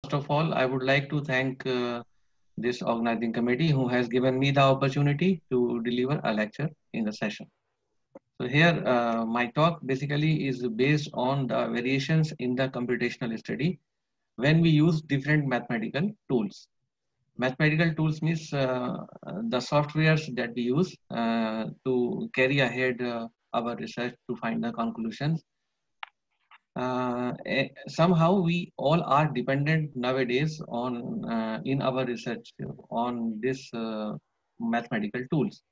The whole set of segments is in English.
First of all, I would like to thank this organizing committee who has given me the opportunity to deliver a lecture in the session. So here, my talk basically is based on the variations in the computational study when we use different mathematical tools. Mathematical tools means the softwares that we use to carry ahead our research to find the conclusions. Somehow we all are dependent nowadays on in our research on this mathematical tools.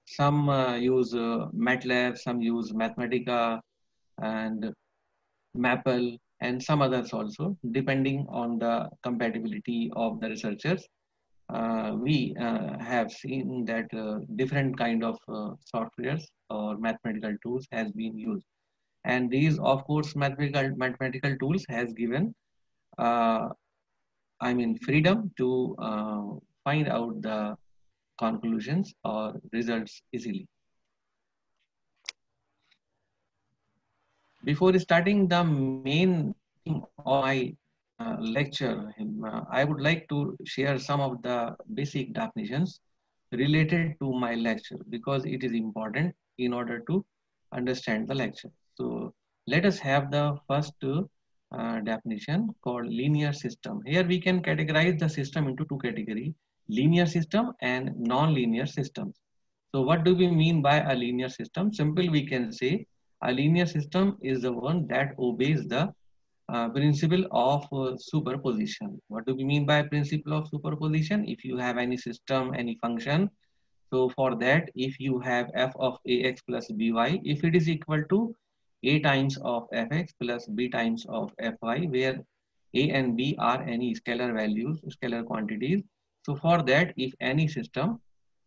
Some use MATLAB, some use Mathematica and Maple, and some others also, depending on the compatibility of the researchers. We have seen that different kind of softwares or mathematical tools has been used, and these, of course, mathematical tools has given uh, freedom to find out the conclusions or results easily. Before starting the main theme of my lecture, I would like to share some of the basic definitions related to my lecture because it is important in order to understand the lecture. So let us have the first definition called linear system. Here we can categorize the system into two categories, linear system and non-linear systems. So what do we mean by a linear system? Simple, we can say a linear system is the one that obeys the principle of superposition. What do we mean by principle of superposition? If you have any system, any function, so for that, if you have f of ax plus by, if it is equal to a times of fx plus b times of fy, where a and b are any scalar values, scalar quantities. So for that, if any system,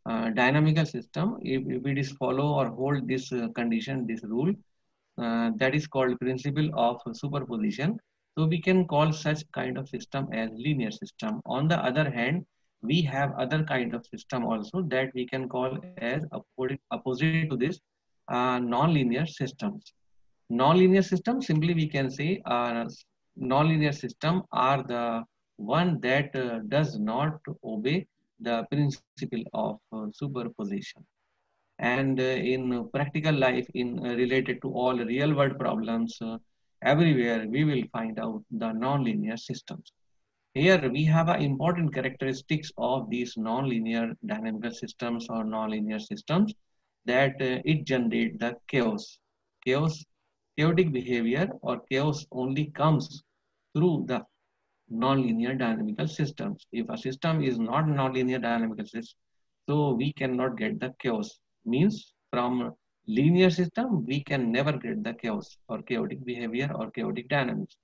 dynamical system, if it is follow or hold this condition, this rule, that is called principle of superposition. So we can call such kind of system as linear system. On the other hand, we have other kind of system also that we can call as opposite to this non-linear systems. Non-linear system, simply we can say non-linear system are the one that does not obey the principle of superposition. And in practical life, in related to all real world problems, everywhere we will find out the non-linear systems. Here we have important characteristics of these non-linear dynamical systems or non-linear systems, that it generate the chaos. Chaotic behavior or chaos only comes through the non-linear dynamical systems. If a system is not non-linear dynamical system, so we cannot get the chaos. Means from linear system, we can never get the chaos or chaotic behavior or chaotic dynamics.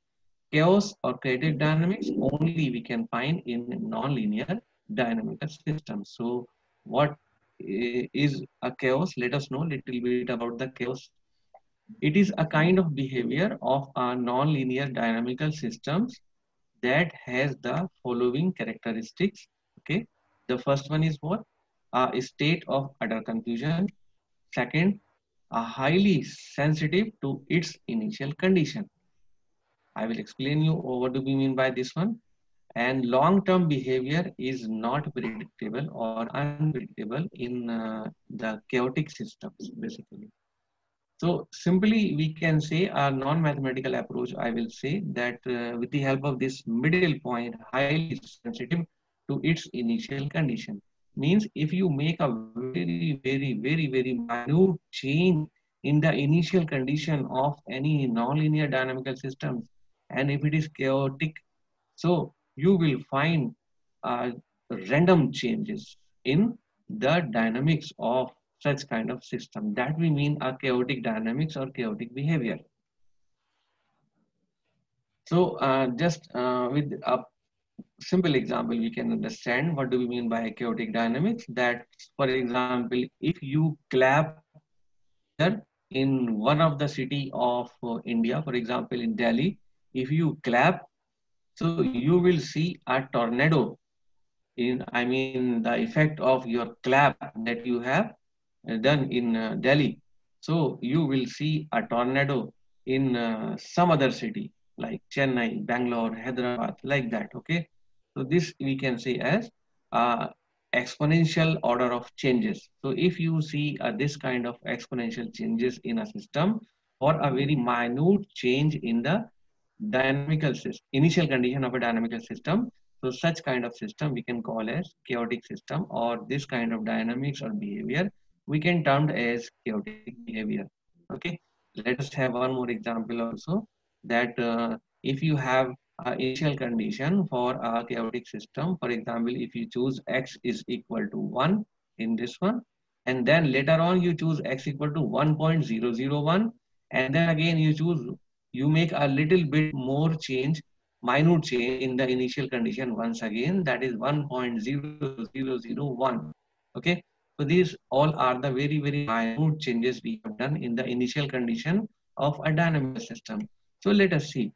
Chaos or chaotic dynamics only we can find in non-linear dynamical systems. So what is a chaos? Let us know a little bit about the chaos. It is a kind of behavior of a non-linear dynamical systems that has the following characteristics. Okay, the first one is what? A state of utter confusion. Second, a highly sensitive to its initial condition. I will explain you what do we mean by this one. And long-term behavior is not predictable or unpredictable in the chaotic systems, basically. So simply we can say a non-mathematical approach, I will say that with the help of this middle point, highly sensitive to its initial condition. Means if you make a very minute change in the initial condition of any non-linear dynamical systems, and if it is chaotic, so you will find uh, random changes in the dynamics of such kind of system. That we mean a chaotic dynamics or chaotic behavior. So just with a simple example, we can understand what do we mean by chaotic dynamics. That, for example, if you clap here in one of the city of India, for example, in Delhi, if you clap, so you will see a tornado the effect of your clap that you have done in Delhi. So you will see a tornado in some other city like Chennai, Bangalore, Hyderabad, like that. Okay, so this we can say as exponential order of changes. So if you see this kind of exponential changes in a system, or a very minute change in the dynamical system, initial condition of a dynamical system, so such kind of system we can call as chaotic system, or this kind of dynamics or behavior we can term as chaotic behavior. Okay, let us have one more example also, that if you have initial condition for a chaotic system, for example, if you choose x is equal to 1 in this one, and then later on you choose x equal to 1.001, and then again you make a little bit more change, minute change in the initial condition once again, that is 1.0001. Okay, so these all are the very, very minute changes we have done in the initial condition of a dynamic system. So let us see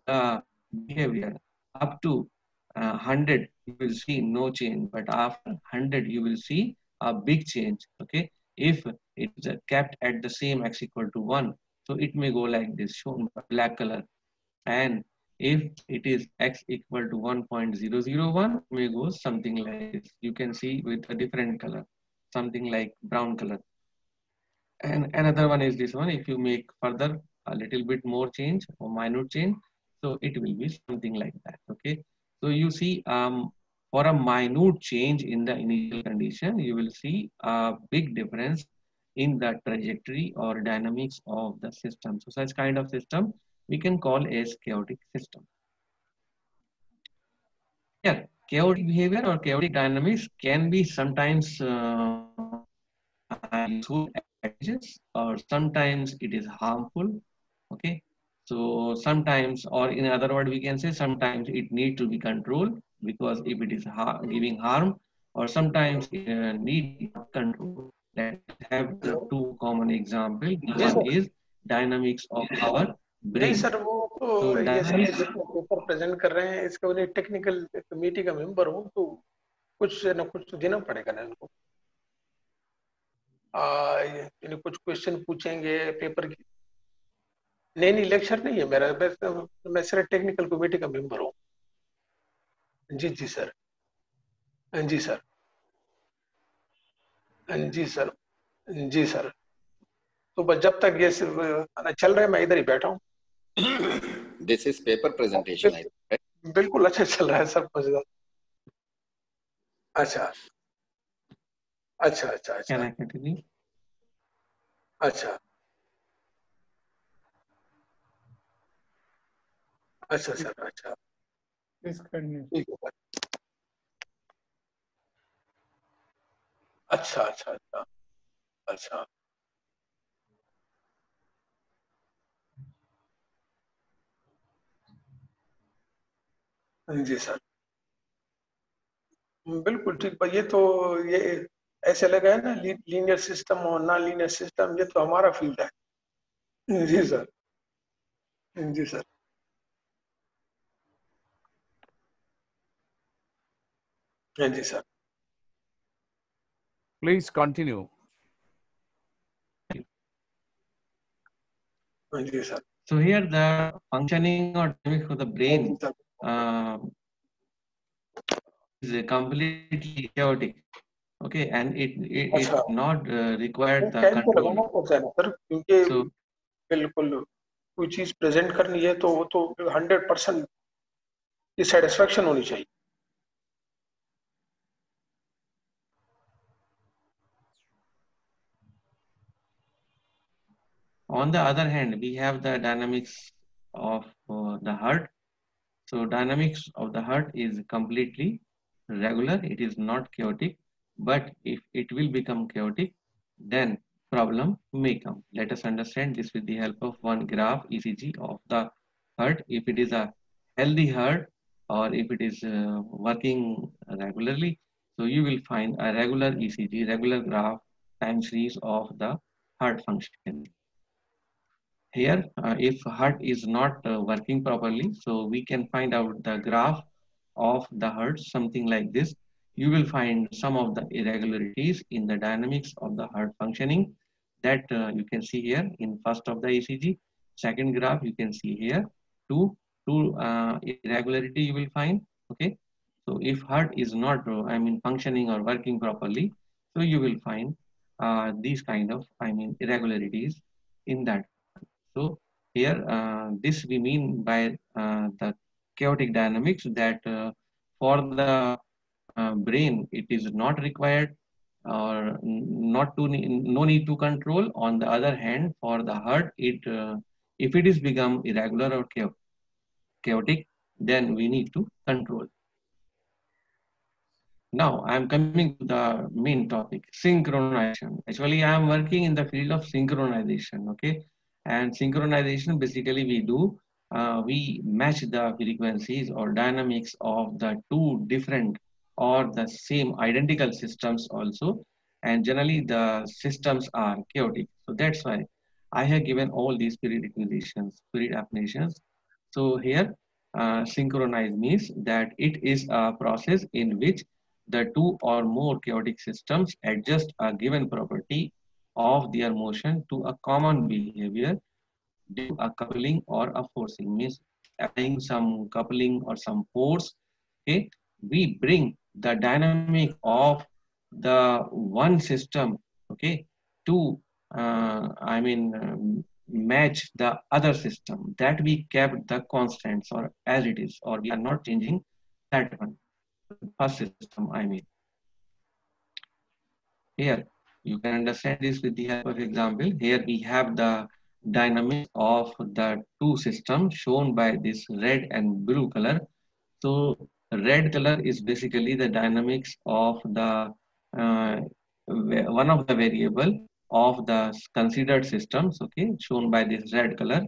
the behavior up to 100, you will see no change, but after 100, you will see a big change. Okay, if it is kept at the same x equal to 1, so it may go like this, shown by black color. And if it is x equal to 1.001, it may go something like this. You can see with a different color, something like brown color. And another one is this one. If you make further a little bit more change or minute change, so it will be something like that. Okay. So you see, for a minute change in the initial condition, you will see a big difference in the trajectory or dynamics of the system. So such kind of system we can call as chaotic system. Yeah, chaotic behavior or chaotic dynamics can be sometimes useful advantages, or sometimes it is harmful. Okay, so sometimes, or in other words, we can say sometimes it need to be controlled, because if it is giving harm, or sometimes it need control. Let's have the two common examples. One is dynamics of our नहीं brain. Sir, वो तो So ये sir dynamics, paper present कर रहे हैं, इसका उन्हें technical committee का मेंबर हूँ, तो कुछ न कुछ तो देना पड़ेगा ना इनको। इन्हें कुछ क्वेश्चन पूछेंगे पेपर की। नहीं लेक्चर नहीं है मेरा, मैं सिर्फ टेक्निकल कमेटी का मेंबर हूँ। जी सर, जी सर, जी सर, जी सर। तो बस जब तक ये चल रहा है मैं इधर ही बैठा हूँ। This is paper presentation, I think, right? बिल्कुल अच्छा चल रहा है सब कुछ। अच्छा अच्छा अच्छा अच्छा। can I continue? अच्छा अच्छा सर, अच्छा ठीक है। अच्छा अच्छा अच्छा अच्छा। जी सर, बिल्कुल ठीक। ये तो ये ऐसे लगा है ना, लीनियर सिस्टम और नॉन लीनियर सिस्टम, ये तो हमारा फील्ड है। जी सर, जी सर, जी सर। Please continue. जी sir. So here the functioning or dynamics of the brain is completely chaotic. Okay, and it not required the control. Sir, क्योंकि So बिल्कुल कोई चीज प्रेजेंट करनी है तो वो तो 100% की सेटिस्फेक्शन होनी चाहिए। on the other hand, we have the dynamics of the heart. So dynamics of the heart is completely regular. It is not chaotic. But if it will become chaotic, then problem may come. Let us understand this with the help of one graph ECG of the heart. If it is a healthy heart, or if it is working regularly, so you will find a regular ECG, regular graph time series of the heart function. Here, if heart is not working properly, so we can find out the graph of the heart, something like this. You will find some of the irregularities in the dynamics of the heart functioning, that you can see here in first of the ECG. Second graph you can see here. two irregularity you will find. Okay, so if heart is not functioning or working properly, so you will find these kind of irregularities in that. So here this we mean by the chaotic dynamics, that for the brain it is not required or not to no need to control. On the other hand, for the heart, it if it is become irregular or chaotic, then we need to control. Now I'm coming to the main topic, synchronization. Actually, I am working in the field of synchronization. Okay, and synchronization basically we match the frequencies or dynamics of the two different or the same identical systems also, and generally the systems are chaotic. So that's why I have given all these prerequisitions, pre-definitions. So here, synchronize means that it is a process in which the two or more chaotic systems adjust a given property of their motion to a common behavior due a coupling or a forcing. Means applying some coupling or some force. Okay, we bring the dynamic of the one system. Okay, to match the other system, that we kept the constants or as it is, or we are not changing that one. First system, here, you can understand this with the help of example. Here we have the dynamics of the two systems shown by this red and blue color. So red color is basically the dynamics of the one of the variable of the considered systems, okay, shown by this red color.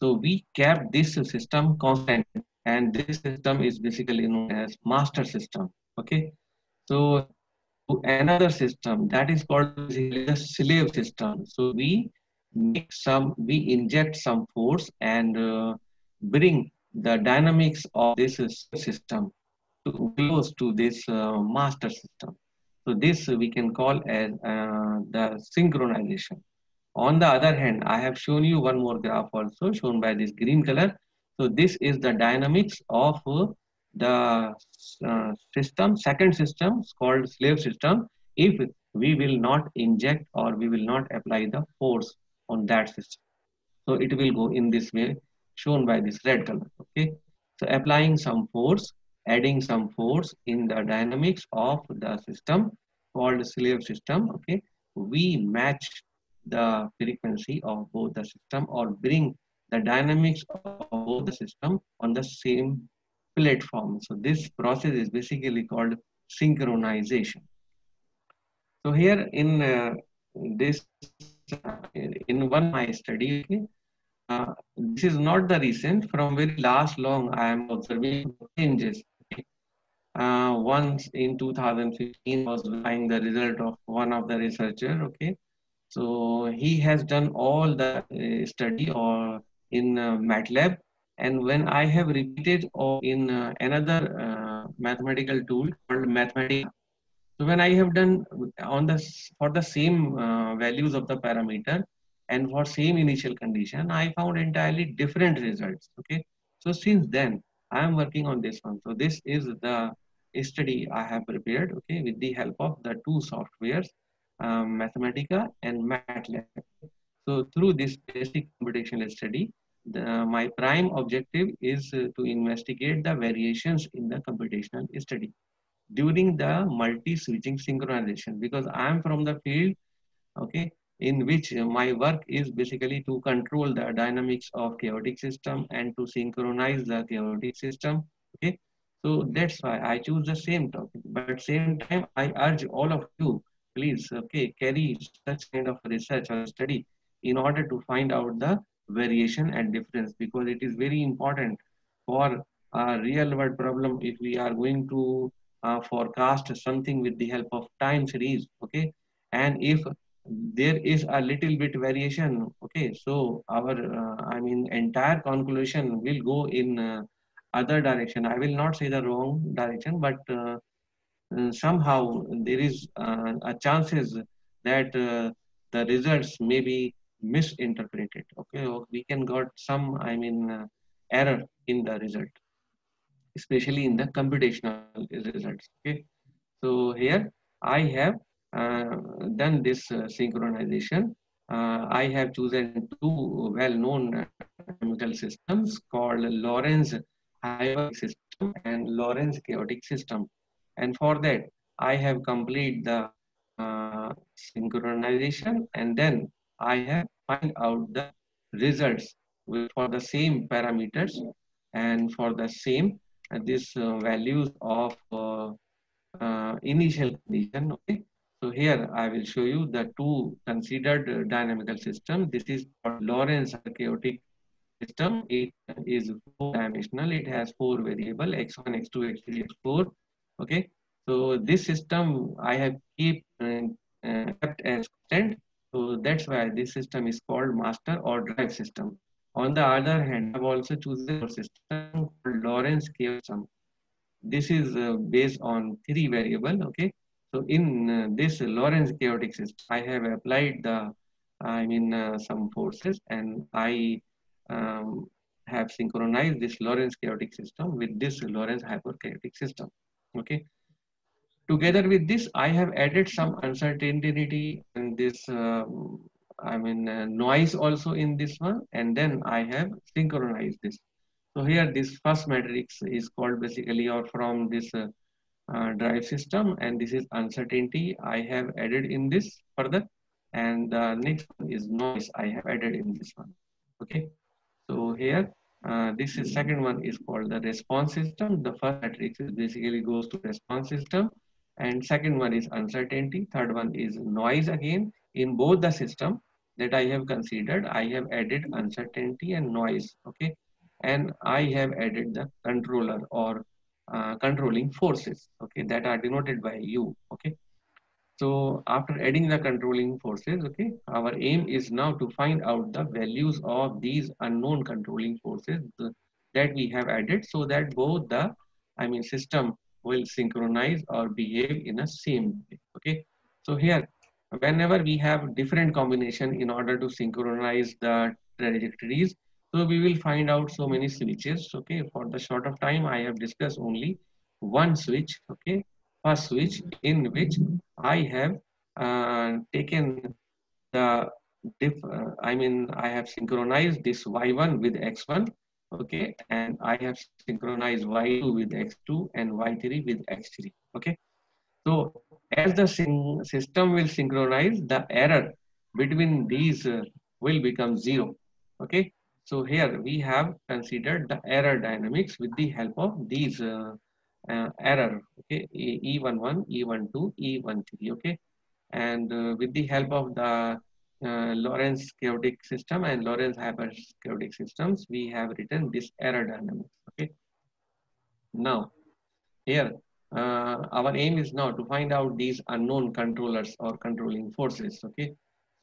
So we kept this system constant, and this system is basically known as master system, okay. So to another system that is called the slave system. So we inject some force and bring the dynamics of this system to close to this master system. So this we can call as the synchronization. On the other hand, I have shown you one more graph also shown by this green color. So this is the dynamics of the system, second system called slave system, if we will not inject or we will not apply the force on that system. So it will go in this way shown by this red color. Okay. So applying some force, adding some force in the dynamics of the system called slave system. Okay. We match the frequency of both the system or bring the dynamics of both the system on the same platform. So this process is basically called synchronization. So here in this, in one my study, okay, this is not the recent, from very last long I am observing changes. Okay. Once in 2015 was verifying the result of one of the researcher. Okay, so he has done all the study or in MATLAB, and when I have repeated or in another mathematical tool called Mathematica. So when I have done on the for the same values of the parameter and for same initial condition, I found entirely different results. Okay, so since then I am working on this one. So this is the study I have prepared. Okay, with the help of the two softwares, Mathematica and MATLAB. So through this basic computational study, my prime objective is to investigate the variations in the computational study during the multi-switching synchronization, because I am from the field, okay, in which my work is basically to control the dynamics of chaotic system and to synchronize the chaotic system. Okay, so that's why I choose the same topic. But same time, I urge all of you, please, okay, carry such kind of research or study in order to find out the variation and difference, because it is very important for a real world problem if we are going to forecast something with the help of time series. Okay, and if there is a little bit variation, okay, so our entire conclusion will go in other direction. I will not say the wrong direction, but somehow there is a chances that the results may be misinterpreted. Okay, or we can got some error in the result, especially in the computational results. Okay, so here I have done this synchronization. I have chosen two well-known chemical systems called Lorentz hyperbolic system and Lorentz chaotic system. And for that, I have completed the synchronization, and then I have find out the results for the same parameters and for the same these values of initial condition. Okay, so here I will show you the two considered dynamical system. This is called Lorentz chaotic system. It is four dimensional. It has four variable x1, x2, x3, x4. Okay, so this system I have kept as constant. So that's why this system is called master or drive system. On the other hand, I've also chosen a system called Lorentz chaotic system. This is based on three variable. Okay, so in this Lorentz chaotic system, I have applied the some forces, and I have synchronized this Lorentz chaotic system with this Lorentz hyperchaotic system. Okay, together with this, I have added some uncertainty and this noise also in this one, and then I have synchronized this. So here this first matrix is called basically or from this drive system, and this is uncertainty I have added in this further, and the next one is noise I have added in this one. Okay, so here this is second one is called the response system. The first matrix is basically goes to response system, and second one is uncertainty. Third one is noise. Again, in both the system that I have considered, I have added uncertainty and noise. Okay, and I have added the controller or controlling forces. Okay, that are denoted by U. Okay, so after adding the controlling forces, okay, our aim is now to find out the values of these unknown controlling forces that we have added, so that both the system will synchronize or behave in a same way. Okay, so here whenever we have different combination in order to synchronize the trajectories, so we will find out so many switches. Okay, for the short of time I have discussed only one switch. Okay, first switch in which I have taken the I have synchronized this y1 with x1. Okay, and I have synchronized y2 with x2 and y3 with x3. Okay, so as the system will synchronize, the error between these will become zero. Okay, so here we have considered the error dynamics with the help of these error. Okay, E11, E12, E13. Okay, and with the help of the Lorentz chaotic system and Lorentz hyperchaotic systems, we have written this error dynamics. Okay, now here our aim is now to find out these unknown controllers or controlling forces. Okay,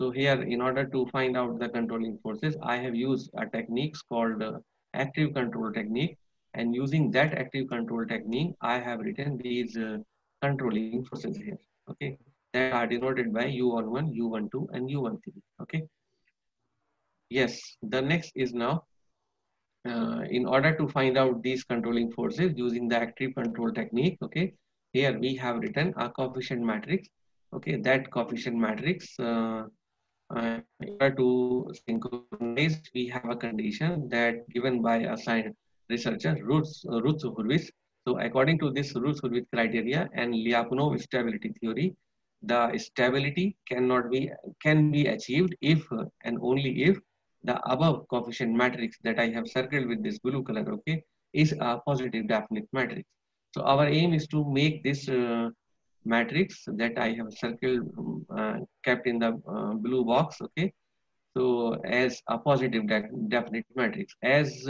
so here in order to find out the controlling forces, I have used a technique called active control technique, and using that active control technique, I have written these controlling forces here. Okay, that are denoted by U11, U12, and U13. Okay, yes, the next is now in order to find out these controlling forces using the active control technique. Okay, here we have written a coefficient matrix. Okay, that coefficient matrix in order to synchronize, we have a condition that given by a science researcher Routh-Hurwitz. So according to this Routh-Hurwitz criteria and Lyapunov stability theory, the stability can be achieved if and only if the above coefficient matrix that I have circled with this blue color, okay, is a positive definite matrix. So our aim is to make this matrix that I have circled, kept in the blue box, okay, so as a positive definite matrix. As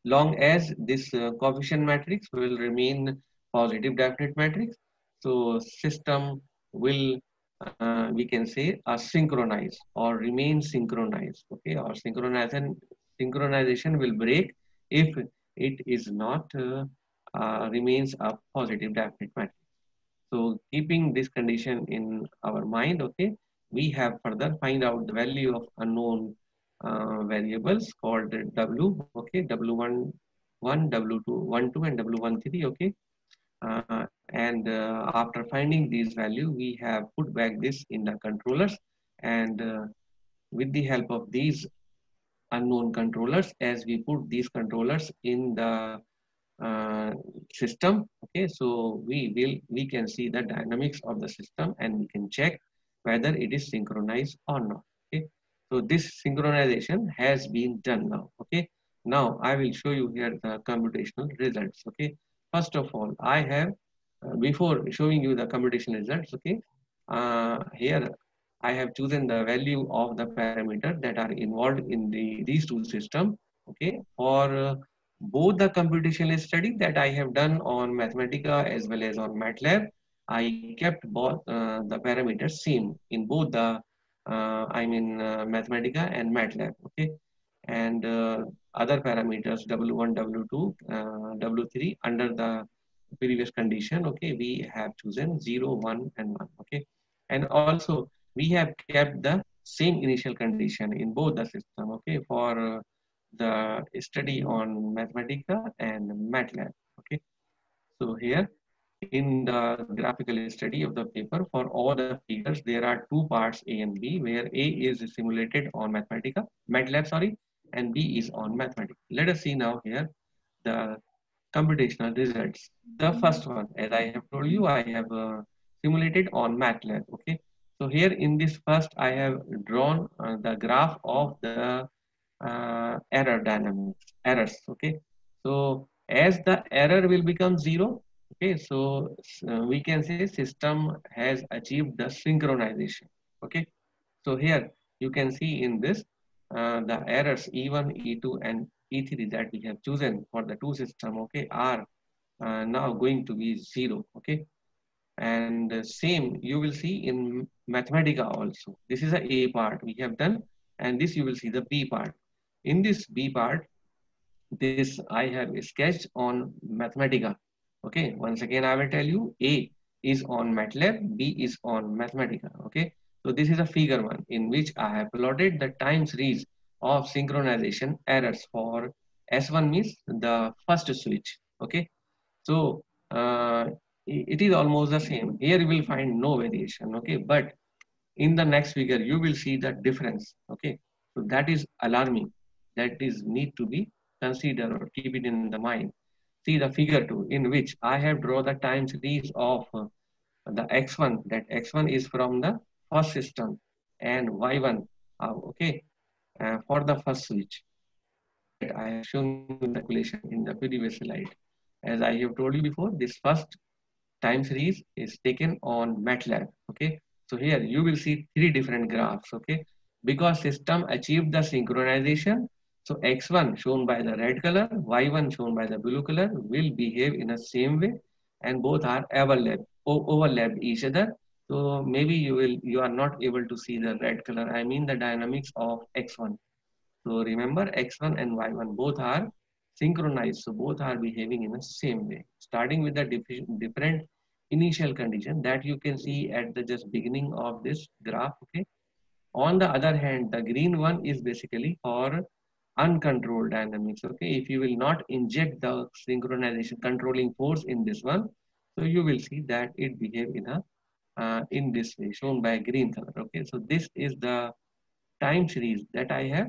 long as this coefficient matrix will remain positive definite matrix, so system will we can say synchronize or remain synchronized. Okay, or synchronization will break if it is not remains a positive definite matrix. So keeping this condition in our mind, okay, we have further find out the value of unknown variables called W, okay, W11, W2, and W13, okay. And after finding these value, we have put back this in the controllers, and with the help of these unknown controllers, as we put these controllers in the system, okay, so we can see the dynamics of the system, and we can check whether it is synchronized or not. Okay, so this synchronization has been done now. Okay, now I will show you here the computational results. Okay, first of all, I have before showing you the computation results, okay, here I have chosen the value of the parameter that are involved in these two systems. Okay, for both the computational study that I have done on Mathematica as well as on MATLAB, I kept both the parameters same in both the Mathematica and MATLAB. Okay, and other parameters W1, W2, W3 under the previous condition. Okay, we have chosen 0, 1, and 1. Okay, and also we have kept the same initial condition in both the system. Okay, for the study on Mathematica and MATLAB. Okay, so here in the graphical study of the paper, for all the figures, there are two parts A and B, where A is simulated on MATLAB, sorry, and B is on Mathematica. Let us see now here the computational results. The first one, as I have told you, I have simulated on MATLAB. Okay, so here in this first, I have drawn the graph of the errors. Okay, so as the error will become 0, okay, so we can say system has achieved the synchronization. Okay, so here you can see in this the errors E1, E2, and E3 that we have chosen for the two system, okay, are now going to be 0. Okay, and same you will see in Mathematica also. This is the A part we have done, and this you will see the B part. In this B part, this I have sketched on Mathematica. Okay, once again I will tell you, A is on MATLAB, B is on Mathematica. Okay, so this is a figure 1 in which I have plotted the time series of synchronization errors for S1 means the first switch. Okay, so it is almost the same. Here you will find no variation. Okay, but in the next figure you will see the difference. Okay, so that is alarming. That is need to be considered or keep it in the mind. See the figure 2 in which I have drawn the time series of the x1. That x1 is from the first system, and y1 okay, for the first switch. I have shown you the calculation in the previous slide. As I have told you before, this first time series is taken on MATLAB. Okay, so here you will see three different graphs. Okay, because system achieved the synchronization, so x1 shown by the red color, y1 shown by the blue color will behave in the same way, and both are overlapped each other. So maybe you are not able to see the red color. I mean the dynamics of x1. So remember, x1 and y1 both are synchronized, so both are behaving in the same way, starting with the different initial condition that you can see at the just beginning of this graph. Okay, on the other hand, the green one is basically for uncontrolled dynamics. Okay, if you will not inject the synchronization controlling force in this one, so you will see that it behave in this way, shown by green color. Okay, so this is the time series that I have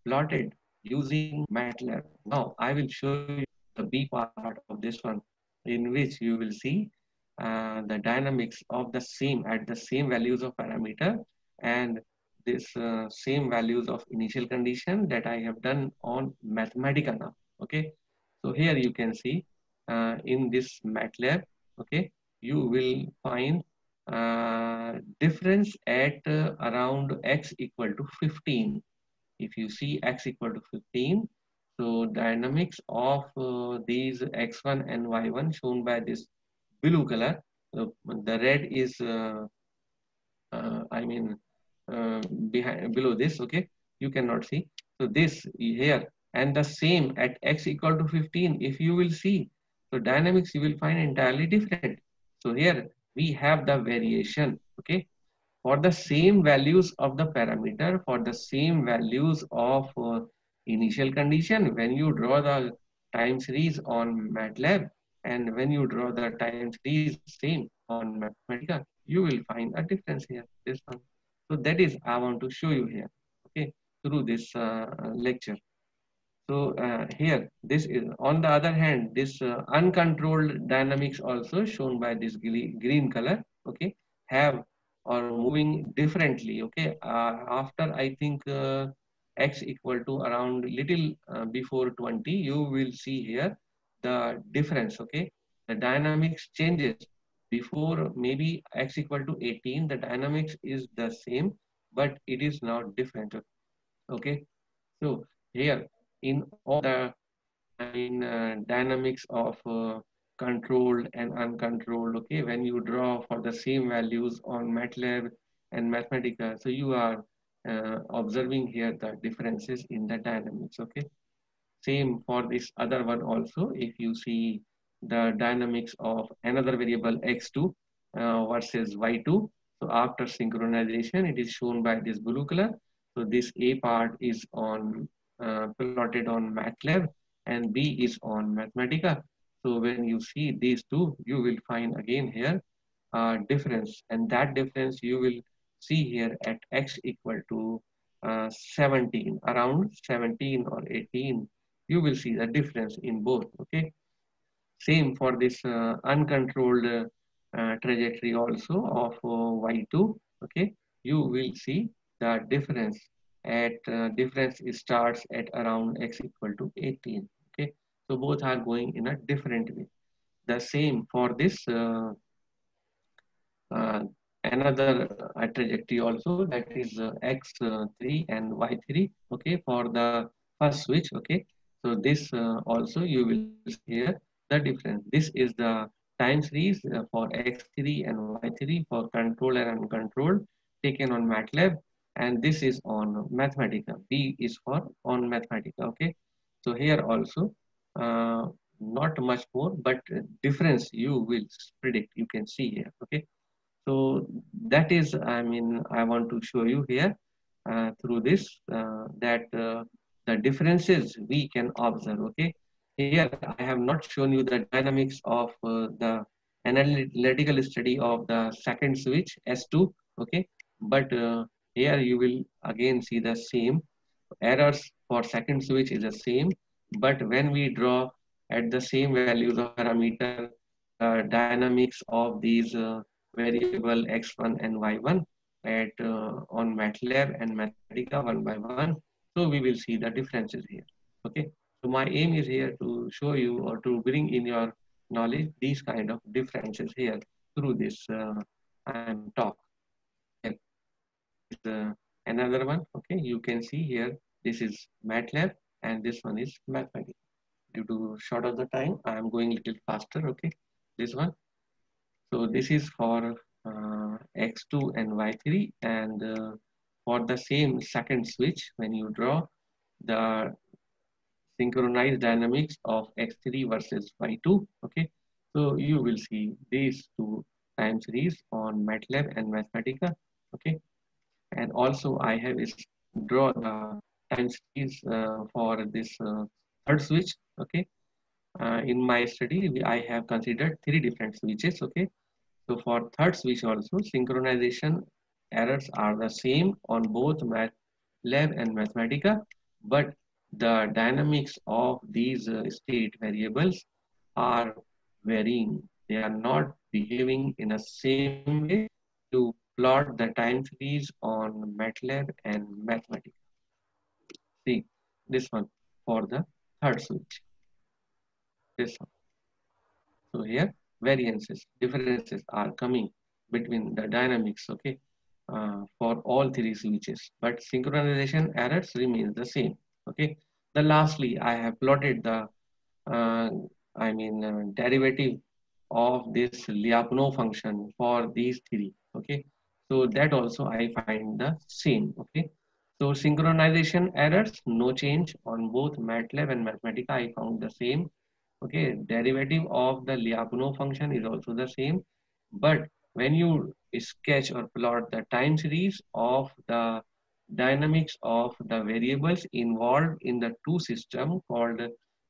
plotted using MATLAB. Now I will show you the B part of this one, in which you will see the dynamics of the same at the same values of parameter, and this same values of initial condition that I have done on Mathematica now. Okay, so here you can see in this MATLAB, okay, you will find difference at around x equal to 15. If you see x equal to 15, so dynamics of these x1 and y1 shown by this blue color. The red is I mean behind below this. Okay, you cannot see. So this here, and the same at x equal to 15. If you will see, so dynamics you will find entirely different. So here we have the variation. Okay, for the same values of the parameter, for the same values of initial condition, when you draw the time series on MATLAB and when you draw the time series same on Mathematica, you will find a difference here, this one. So that is I want to show you here, okay, through this lecture. So here, this is, on the other hand, this uncontrolled dynamics also shown by this green color, okay, have or moving differently, okay. After I think x equal to around little before 20, you will see here the difference, okay. The dynamics changes. Before maybe x equal to 18, the dynamics is the same, but it is now different, okay. So here, in all the dynamics of controlled and uncontrolled, okay, when you draw for the same values on MATLAB and Mathematica, so you are observing here the differences in the dynamics, okay. Same for this other one also. If you see the dynamics of another variable x2 versus y2, so after synchronization, it is shown by this blue color. So this A part is on plotted on MATLAB and B is on Mathematica. So when you see these two, you will find again here difference, and that difference you will see here at x equal to 17, around 17 or 18. You will see the difference in both, okay. Same for this uncontrolled trajectory also of y2, okay. You will see the difference at difference starts at around x equal to 18, okay. So both are going in a different way. The same for this uh, another trajectory also, that is x3 and y3, okay, for the first switch, okay. So this also you will see here the difference. This is the time series for x3 and y3 for controlled and uncontrolled taken on MATLAB, and this is on Mathematica. B is for on Mathematica, okay. So here also not much more, but difference you will predict, you can see here, okay. So that is, I want to show you here through this that the differences we can observe, okay. Here I have not shown you the dynamics of the analytical study of the second switch S2, okay. But here you will again see the same errors for second switch is the same, but when we draw at the same values of parameter, dynamics of these variable x1 and y1 at on MATLAB and Mathematica one by one, so we will see the differences here, okay. So my aim is here to show you or to bring in your knowledge these kind of differences here through this talk. Another one, okay, you can see here, this is MATLAB and this one is Mathematica. Due to short of the time, I am going a little faster, okay, this one. So this is for x2 and y3, and for the same second switch, when you draw the synchronized dynamics of x3 versus y2, okay, so you will see these two time series on MATLAB and Mathematica, okay. And also I have draw the time series for this third switch, okay. In my study, I have considered 3 different switches, okay. So for third switch also, synchronization errors are the same on both MATLAB and Mathematica, but the dynamics of these state variables are varying. They are not behaving in the same way to plot the time series on MATLAB and Mathematica. See this one for the third switch. This one. So here variances, differences are coming between the dynamics, okay, for all 3 switches, but synchronization errors remains the same, okay. The lastly, I have plotted the derivative of this Lyapunov function for these 3, okay. So that also I find the same, okay. So synchronization errors, no change on both MATLAB and Mathematica, I found the same. Okay, derivative of the Lyapunov function is also the same, but when you sketch or plot the time series of the dynamics of the variables involved in the two systems called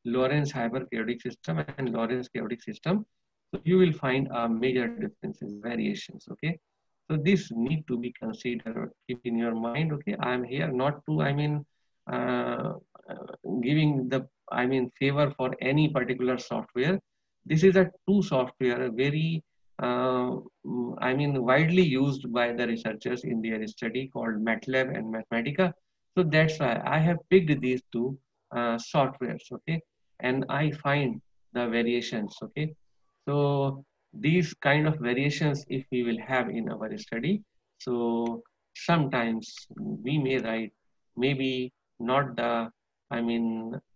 Lorentz hyperchaotic system and Lorentz chaotic system, so you will find a major differences, variations. Okay, so this need to be considered. Keep in your mind. Okay, I am here not to, uh, giving the, favor for any particular software. This is a two software, very widely used by the researchers in their study called MATLAB and Mathematica. So that's why I have picked these two softwares, okay? And I find the variations, okay? So these kind of variations, if we will have in our study, so sometimes we may write maybe not the,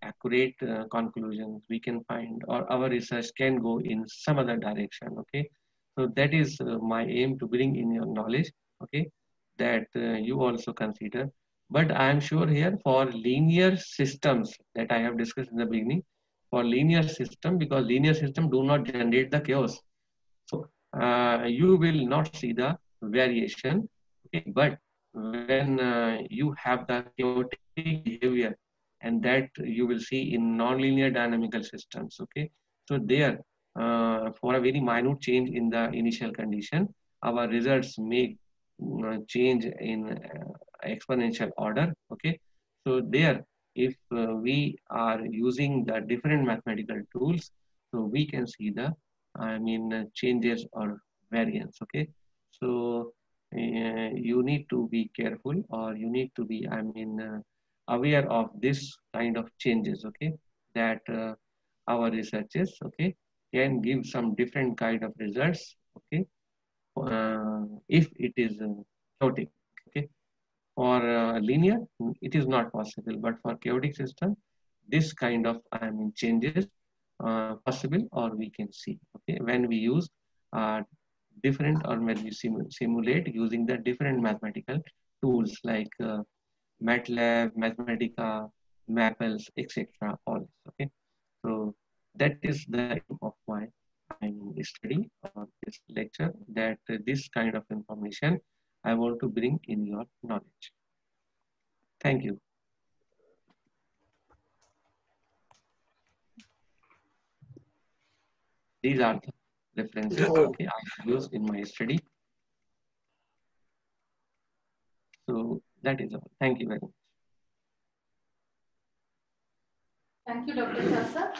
accurate conclusions we can find, or our research can go in some other direction, okay? So that is my aim to bring in your knowledge, okay, that you also consider. But I am sure here for linear systems that I have discussed in the beginning, for linear system, because linear system do not generate the chaos. So you will not see the variation, okay? But when you have the chaotic behavior, and that you will see in nonlinear dynamical systems, okay? So there, for a very minute change in the initial condition, our results may change in exponential order, okay? So there, if we are using the different mathematical tools, so we can see the changes or variance, okay? So you need to be careful, or you need to be aware of this kind of changes, okay, that our researchers, okay, can give some different kind of results, okay, if it is chaotic, okay. For linear, it is not possible, but for chaotic system, this kind of changes possible, or we can see, okay, when we use different, or when we simulate using the different mathematical tools like MATLAB, Mathematica, Mapples, etc. All this, okay. So that is the aim of my study or this lecture, that this kind of information I want to bring in your knowledge. Thank you. These are the references, okay, I use in my study. So that is all. Thank you very much. Thank you, Dr. Sasa.